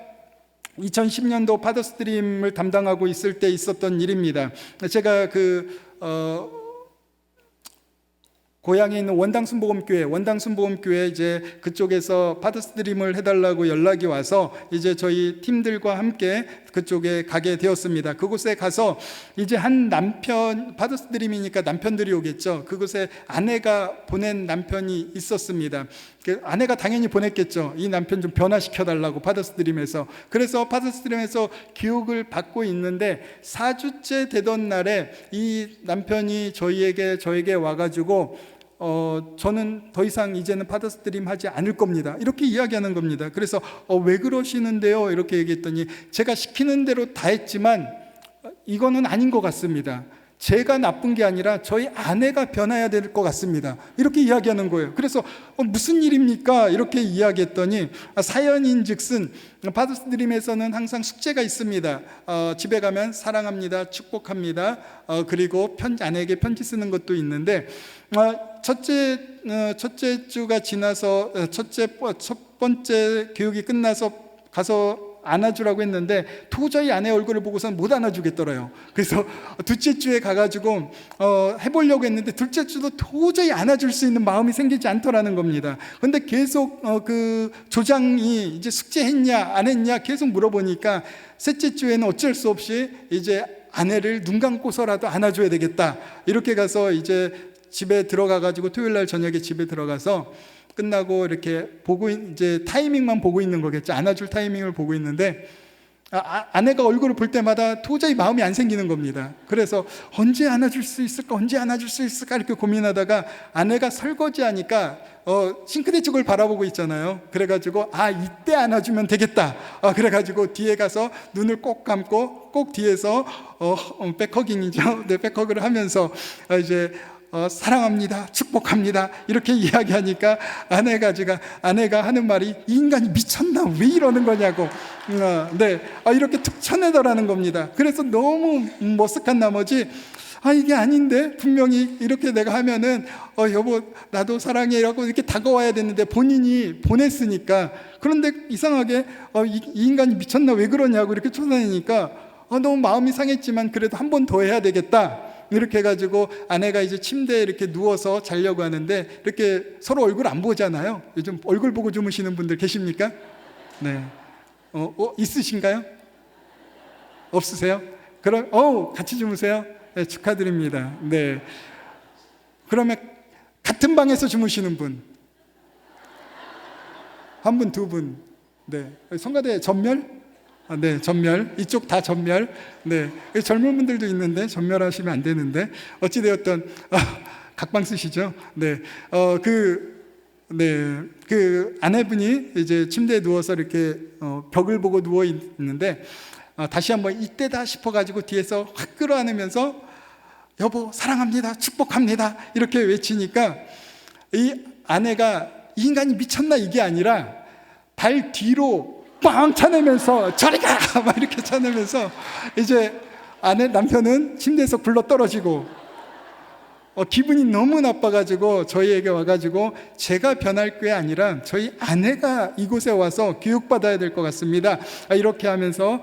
2010년도 파더스트림을 담당하고 있을 때 있었던 일입니다. 제가 고향에 있는 원당순복음교회 이제 그쪽에서 파더스트림을 해달라고 연락이 와서 이제 저희 팀들과 함께 그쪽에 가게 되었습니다. 그곳에 가서 이제 한 남편, 파더스트림이니까 남편들이 오겠죠. 그곳에 아내가 보낸 남편이 있었습니다. 아내가 당연히 보냈겠죠. 이 남편 좀 변화시켜달라고 파더스트림에서. 그래서 파더스트림에서 교육을 받고 있는데 4주째 되던 날에 이 남편이 저에게 와가지고 저는 더 이상 이제는 파더스트림 하지 않을 겁니다, 이렇게 이야기하는 겁니다. 그래서 왜 그러시는데요? 이렇게 얘기했더니 제가 시키는 대로 다 했지만 이거는 아닌 것 같습니다. 제가 나쁜 게 아니라 저희 아내가 변해야 될 것 같습니다, 이렇게 이야기하는 거예요. 그래서 무슨 일입니까? 이렇게 이야기했더니 사연인즉슨 파더스트림에서는 항상 숙제가 있습니다. 집에 가면 사랑합니다, 축복합니다, 그리고 아내에게 편지 쓰는 것도 있는데 첫째 주가 지나서 첫 번째 교육이 끝나서 가서 안아주라고 했는데 도저히 아내 얼굴을 보고서는 못 안아주겠더래요. 그래서 둘째 주에 가가지고 해보려고 했는데 둘째 주도 도저히 안아줄 수 있는 마음이 생기지 않더라는 겁니다. 근데 계속 그 조장이 이제 숙제했냐 안 했냐 계속 물어보니까 셋째 주에는 어쩔 수 없이 이제 아내를 눈 감고서라도 안아줘야 되겠다, 이렇게 가서 이제 집에 들어가가지고 토요일 날 저녁에 집에 들어가서 끝나고 이렇게 보고 이제 타이밍만 보고 있는 거겠죠. 안아줄 타이밍을 보고 있는데 아내가 얼굴을 볼 때마다 도저히 마음이 안 생기는 겁니다. 그래서 언제 안아줄 수 있을까 이렇게 고민하다가 아내가 설거지하니까 싱크대 쪽을 바라보고 있잖아요. 그래가지고 이때 안아주면 되겠다. 그래가지고 뒤에 가서 눈을 꼭 감고 꼭 뒤에서 백허깅이죠. 네, 백허그를 하면서 이제 사랑합니다, 축복합니다, 이렇게 이야기하니까 아내가 하는 말이 이 인간이 미쳤나, 왜 이러는 거냐고 이렇게 툭 쳐내더라는 겁니다. 그래서 너무 머쓱한 나머지 이게 아닌데 분명히 이렇게 내가 하면은 여보 나도 사랑해 라고 이렇게 다가와야 되는데 본인이 보냈으니까, 그런데 이상하게 이 인간이 미쳤나 왜 그러냐고 이렇게 쳐다니니까 너무 마음이 상했지만 그래도 한 번 더 해야 되겠다, 이렇게 해가지고 아내가 이제 침대에 이렇게 누워서 자려고 하는데 이렇게 서로 얼굴 안 보잖아요. 요즘 얼굴 보고 주무시는 분들 계십니까? 네. 있으신가요? 없으세요? 그럼 같이 주무세요? 네, 축하드립니다. 네. 그러면 같은 방에서 주무시는 분 한 분, 두 분. 네. 성가대 전멸? 네, 전멸. 이쪽 다 전멸. 네, 젊은 분들도 있는데 전멸하시면 안 되는데 어찌되었든 각방 쓰시죠. 네, 그 아내분이 이제 침대에 누워서 이렇게 벽을 보고 누워 있는데 다시 한번 이때다 싶어가지고 뒤에서 확 끌어안으면서 여보 사랑합니다, 축복합니다 이렇게 외치니까 이 아내가 이 인간이 미쳤나 이게 아니라 발 뒤로 빵 차내면서 저리 가! 막 이렇게 차내면서 이제 남편은 침대에서 굴러 떨어지고 기분이 너무 나빠가지고 저희에게 와가지고 제가 변할 게 아니라 저희 아내가 이곳에 와서 교육받아야 될 것 같습니다. 이렇게 하면서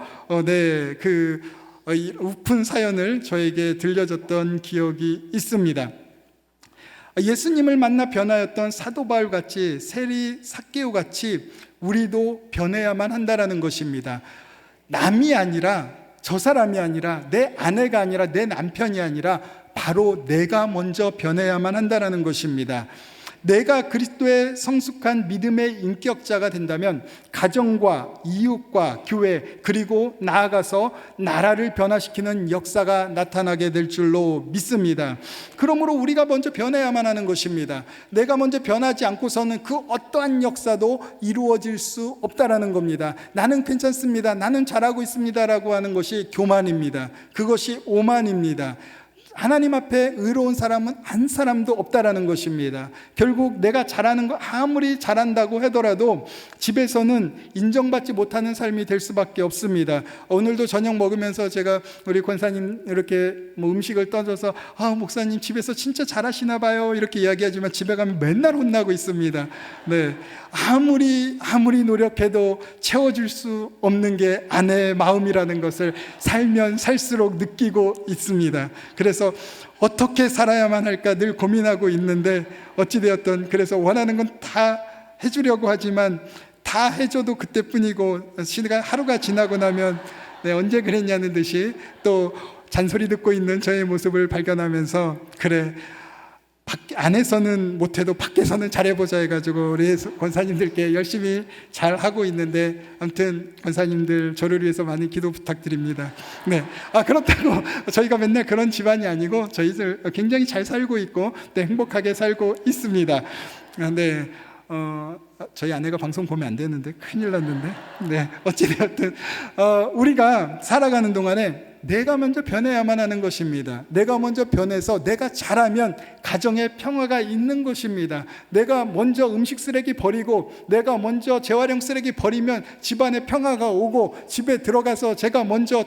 이 우픈 사연을 저에게 들려줬던 기억이 있습니다. 예수님을 만나 변하였던 사도 바울 같이 세리 삭개오 같이 우리도 변해야만 한다라는 것입니다. 남이 아니라 저 사람이 아니라 내 아내가 아니라 내 남편이 아니라 바로 내가 먼저 변해야만 한다는 것입니다. 내가 그리스도의 성숙한 믿음의 인격자가 된다면 가정과 이웃과 교회 그리고 나아가서 나라를 변화시키는 역사가 나타나게 될 줄로 믿습니다. 그러므로 우리가 먼저 변해야만 하는 것입니다. 내가 먼저 변하지 않고서는 그 어떠한 역사도 이루어질 수 없다라는 겁니다. 나는 괜찮습니다, 나는 잘하고 있습니다라고 하는 것이 교만입니다. 그것이 오만입니다. 하나님 앞에 의로운 사람은 한 사람도 없다라는 것입니다. 결국 내가 잘하는 거 아무리 잘한다고 하더라도 집에서는 인정받지 못하는 삶이 될 수밖에 없습니다. 오늘도 저녁 먹으면서 제가 우리 권사님 이렇게 음식을 떠줘서 목사님 집에서 진짜 잘하시나 봐요 이렇게 이야기하지만 집에 가면 맨날 혼나고 있습니다. 네, 아무리 노력해도 채워줄 수 없는 게 아내의 마음이라는 것을 살면 살수록 느끼고 있습니다. 그래서 어떻게 살아야만 할까 늘 고민하고 있는데 어찌되었든 그래서 원하는 건 다 해주려고 하지만 다 해줘도 그때뿐이고 하루가 지나고 나면 언제 그랬냐는 듯이 또 잔소리 듣고 있는 저의 모습을 발견하면서 그래 안에서는 못해도 밖에서는 잘해보자 해가지고 우리 권사님들께 열심히 잘 하고 있는데 아무튼 권사님들 저를 위해서 많은 기도 부탁드립니다. 네, 그렇다고 저희가 맨날 그런 집안이 아니고 저희들 굉장히 잘 살고 있고 행복하게 살고 있습니다. 네, 저희 아내가 방송 보면 안 되는데 큰일 났는데 네, 어찌되었든 우리가 살아가는 동안에 내가 먼저 변해야만 하는 것입니다. 내가 먼저 변해서 내가 잘하면 가정에 평화가 있는 것입니다. 내가 먼저 음식 쓰레기 버리고 내가 먼저 재활용 쓰레기 버리면 집안에 평화가 오고 집에 들어가서 제가 먼저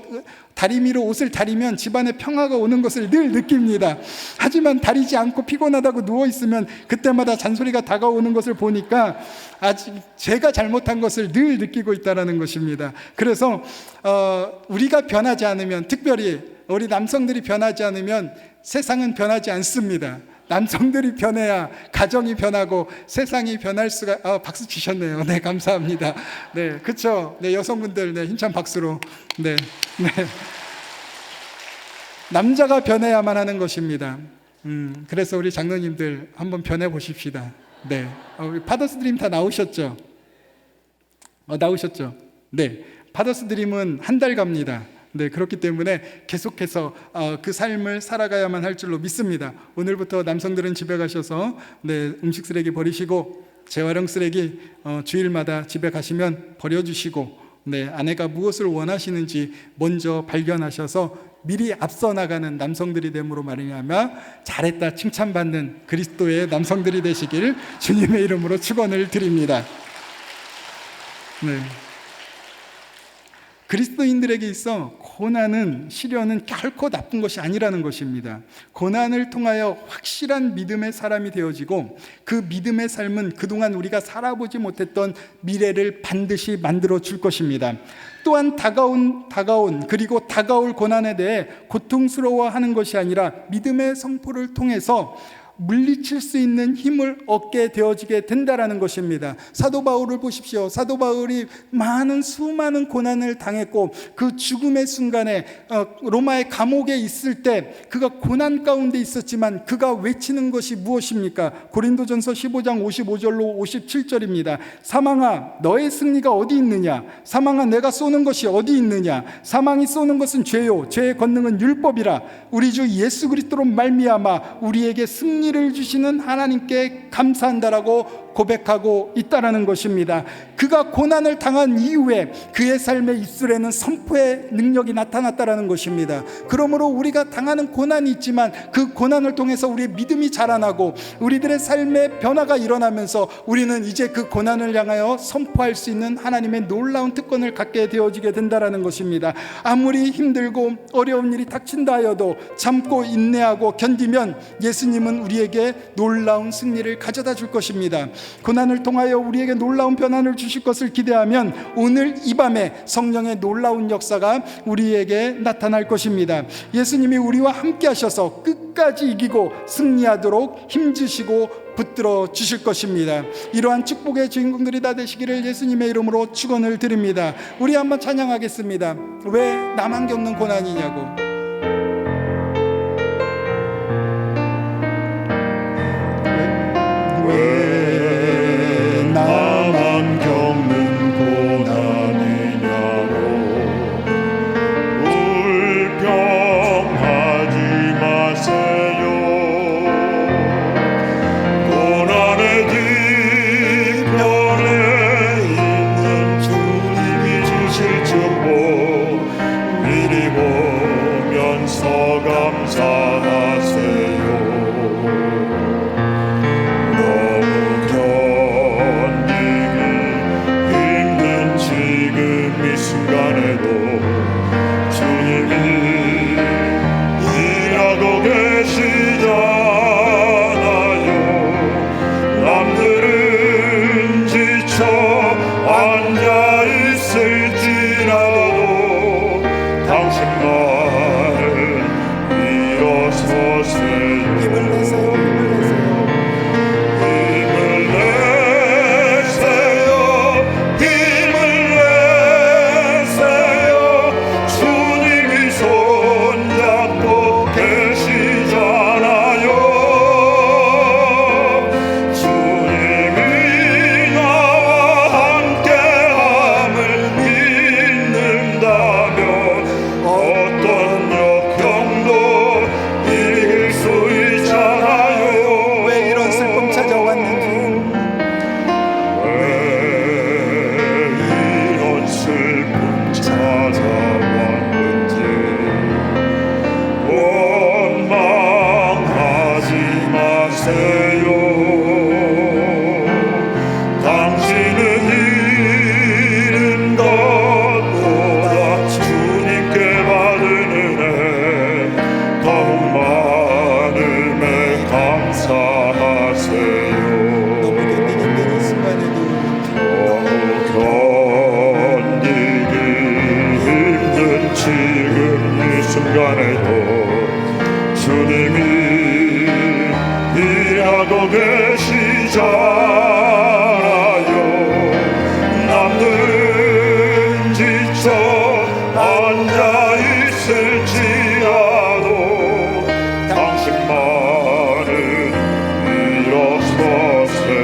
다리미로 옷을 다리면 집안에 평화가 오는 것을 늘 느낍니다. 하지만 다리지 않고 피곤하다고 누워있으면 그때마다 잔소리가 다가오는 것을 보니까 아직 제가 잘못한 것을 늘 느끼고 있다는 것입니다. 그래서 우리가 변하지 않으면 특별히 우리 남성들이 변하지 않으면 세상은 변하지 않습니다. 남성들이 변해야 가정이 변하고 세상이 변할 수가 박수 치셨네요. 네, 감사합니다. 네, 그렇죠. 네, 여성분들 네, 힘찬 박수로 네. 남자가 변해야만 하는 것입니다. 그래서 우리 장로님들 한번 변해 보십시다. 네, 우리 파더스 드림 다 나오셨죠? 나오셨죠? 네, 파더스 드림은 한 달 갑니다. 네, 그렇기 때문에 계속해서 그 삶을 살아가야만 할 줄로 믿습니다. 오늘부터 남성들은 집에 가셔서 네, 음식 쓰레기 버리시고 재활용 쓰레기 주일마다 집에 가시면 버려주시고 네, 아내가 무엇을 원하시는지 먼저 발견하셔서 미리 앞서 나가는 남성들이 됨으로 말미암아 잘했다 칭찬받는 그리스도의 남성들이 되시길 주님의 이름으로 축원을 드립니다. 네. 그리스도인들에게 있어 고난은 시련은 결코 나쁜 것이 아니라는 것입니다. 고난을 통하여 확실한 믿음의 사람이 되어지고 그 믿음의 삶은 그동안 우리가 살아보지 못했던 미래를 반드시 만들어 줄 것입니다. 또한 다가온 그리고 다가올 고난에 대해 고통스러워하는 것이 아니라 믿음의 선포를 통해서 물리칠 수 있는 힘을 얻게 되어지게 된다라는 것입니다. 사도 바울을 보십시오. 사도 바울이 수많은 고난을 당했고 그 죽음의 순간에 로마의 감옥에 있을 때 그가 고난 가운데 있었지만 그가 외치는 것이 무엇입니까? 고린도전서 15장 55절로 57절입니다. 사망아 너의 승리가 어디 있느냐? 사망아 내가 쏘는 것이 어디 있느냐? 사망이 쏘는 것은 죄요 죄의 권능은 율법이라. 우리 주 예수 그리스도로 말미암아 우리에게 승리를 주시는 하나님께 감사한다라고 고백하고 있다라는 것입니다. 그가 고난을 당한 이후에 그의 삶의 입술에는 선포의 능력이 나타났다라는 것입니다. 그러므로 우리가 당하는 고난이 있지만 그 고난을 통해서 우리의 믿음이 자라나고 우리들의 삶의 변화가 일어나면서 우리는 이제 그 고난을 향하여 선포할 수 있는 하나님의 놀라운 특권을 갖게 되어지게 된다라는 것입니다. 아무리 힘들고 어려운 일이 닥친다 하여도 참고 인내하고 견디면 예수님은 우리에게 놀라운 승리를 가져다 줄 것입니다. 고난을 통하여 우리에게 놀라운 변화를 주실 것을 기대하면 오늘 이 밤에 성령의 놀라운 역사가 우리에게 나타날 것입니다. 예수님이 우리와 함께 하셔서 끝까지 이기고 승리하도록 힘주시고 붙들어 주실 것입니다. 이러한 축복의 주인공들이 다 되시기를 예수님의 이름으로 축원을 드립니다. 우리 한번 찬양하겠습니다. 왜 나만 겪는 고난이냐고. 왜 나만 겪는 고난이냐고. 불평하지 마세요. 고난의 뒤편에 있는 주님이 주실 축복 미리 보면서 감사하세요. 순간에도 주님이 일하고 계시잖아요. 남들은 지쳐 앉아있을지라도 당신만 일어서세요. 힘을 내세요. 순간에도 주님이 일하고 계시잖아요. 남들은 지쳐 앉아있을지라도 당신만은 일어서세요.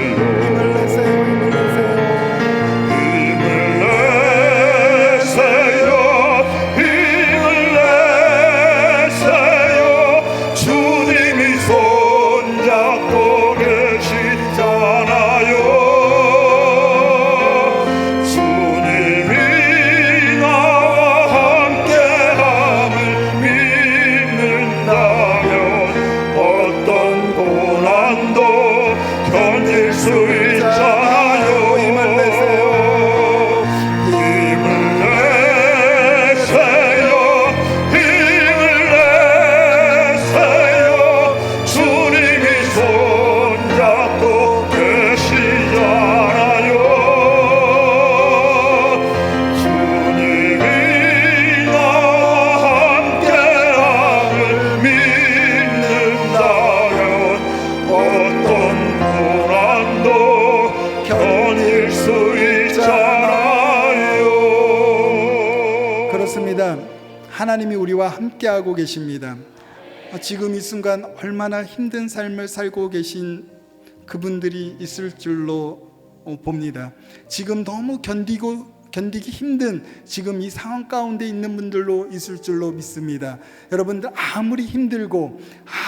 하나님이 우리와 함께하고 계십니다. 지금 이 순간 얼마나 힘든 삶을 살고 계신 그분들이 있을 줄로 봅니다. 지금 너무 견디기 힘든 지금 이 상황 가운데 있는 분들로 있을 줄로 믿습니다. 여러분들 아무리 힘들고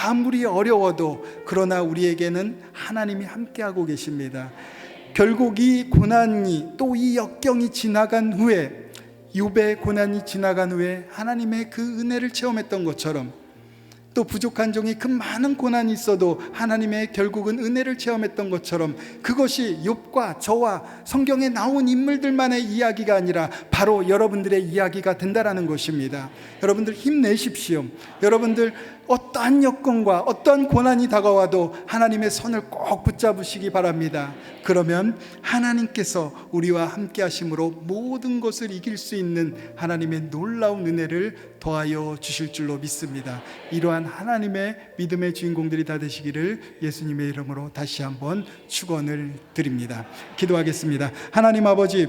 아무리 어려워도 그러나 우리에게는 하나님이 함께하고 계십니다. 결국 이 고난이 또 이 역경이 지나간 후에, 욥의 고난이 지나간 후에 하나님의 그 은혜를 체험했던 것처럼, 또 부족한 종이 그 많은 고난이 있어도 하나님의 결국은 은혜를 체험했던 것처럼, 그것이 욥과 저와 성경에 나온 인물들만의 이야기가 아니라 바로 여러분들의 이야기가 된다라는 것입니다. 여러분들 힘내십시오. 여러분들 어떠한 여건과 어떠한 고난이 다가와도 하나님의 손을 꼭 붙잡으시기 바랍니다. 그러면 하나님께서 우리와 함께 하심으로 모든 것을 이길 수 있는 하나님의 놀라운 은혜를 더하여 주실 줄로 믿습니다. 이러한 하나님의 믿음의 주인공들이 다 되시기를 예수님의 이름으로 다시 한번 축원을 드립니다. 기도하겠습니다. 하나님 아버지,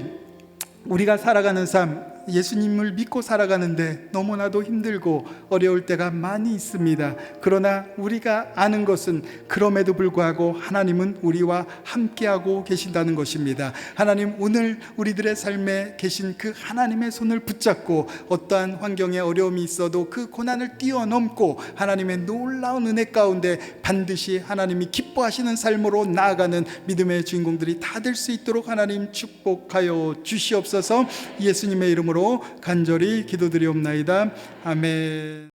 우리가 살아가는 삶, 예수님을 믿고 살아가는데 너무나도 힘들고 어려울 때가 많이 있습니다. 그러나 우리가 아는 것은 그럼에도 불구하고 하나님은 우리와 함께하고 계신다는 것입니다. 하나님, 오늘 우리들의 삶에 계신 그 하나님의 손을 붙잡고 어떠한 환경에 어려움이 있어도 그 고난을 뛰어넘고 하나님의 놀라운 은혜 가운데 반드시 하나님이 기뻐하시는 삶으로 나아가는 믿음의 주인공들이 다 될 수 있도록 하나님 축복하여 주시옵소서. 예수님의 이름으로 간절히 기도드리옵나이다. 아멘.